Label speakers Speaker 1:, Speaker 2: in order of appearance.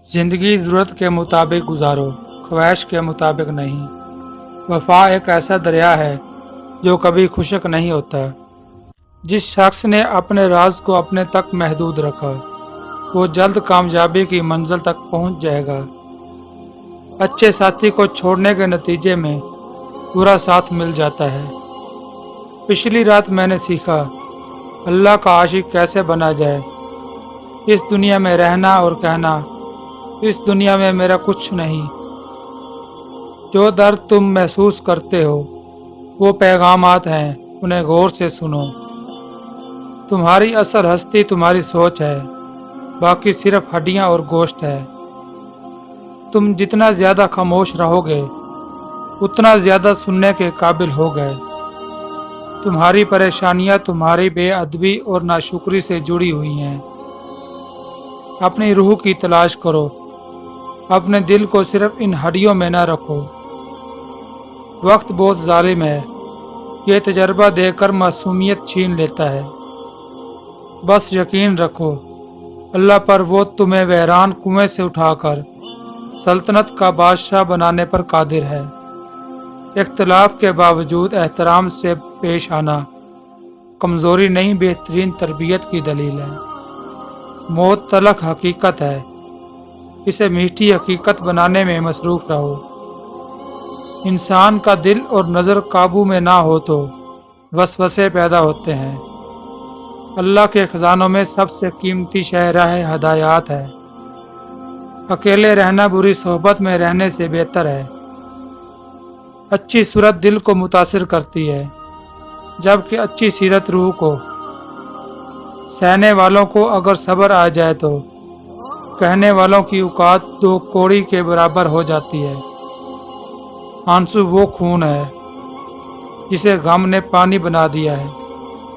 Speaker 1: जिंदगी ज़रूरत के मुताबिक गुजारो, ख्वाहिश के मुताबिक नहीं। वफा एक ऐसा दरिया है जो कभी खुश्क नहीं होता। जिस शख्स ने अपने राज को अपने तक महदूद रखा, वो जल्द कामयाबी की मंजिल तक पहुंच जाएगा। अच्छे साथी को छोड़ने के नतीजे में बुरा साथ मिल जाता है। पिछली रात मैंने सीखा अल्लाह का आशिक कैसे बना जाए। इस दुनिया में रहना और कहना, इस दुनिया में मेरा कुछ नहीं। जो दर्द तुम महसूस करते हो वो पैगामात हैं, उन्हें गौर से सुनो। तुम्हारी असल हस्ती तुम्हारी सोच है, बाकी सिर्फ हड्डियां और गोश्त है। तुम जितना ज्यादा खामोश रहोगे उतना ज्यादा सुनने के काबिल हो गए। तुम्हारी परेशानियां तुम्हारी बेअदबी और नाशुक्री से जुड़ी हुई हैं। अपनी रूह की तलाश करो, अपने दिल को सिर्फ इन हड्डियों में न रखो। वक्त बहुत जालिम है, ये तजर्बा देकर मासूमियत छीन लेता है। बस यकीन रखो अल्लाह पर, वो तुम्हें वहरान कुएं से उठाकर सल्तनत का बादशाह बनाने पर कादिर है। इख्तिलाफ के बावजूद एहतराम से पेश आना कमज़ोरी नहीं, बेहतरीन तरबियत की दलील है। मौत तलख हकीकत है, इसे मीठी हकीकत बनाने में मसरूफ़ रहो। इंसान का दिल और नज़र काबू में ना हो तो वसवसे पैदा होते हैं। अल्लाह के खजानों में सबसे कीमती शहराह हदायत है। अकेले रहना बुरी सोहबत में रहने से बेहतर है। अच्छी सूरत दिल को मुतासिर करती है, जबकि अच्छी सीरत रूह को। सहने वालों को अगर सब्र आ जाए तो कहने वालों की औकात दो कौड़ी के बराबर हो जाती है। आंसू वो खून है जिसे गम ने पानी बना दिया है।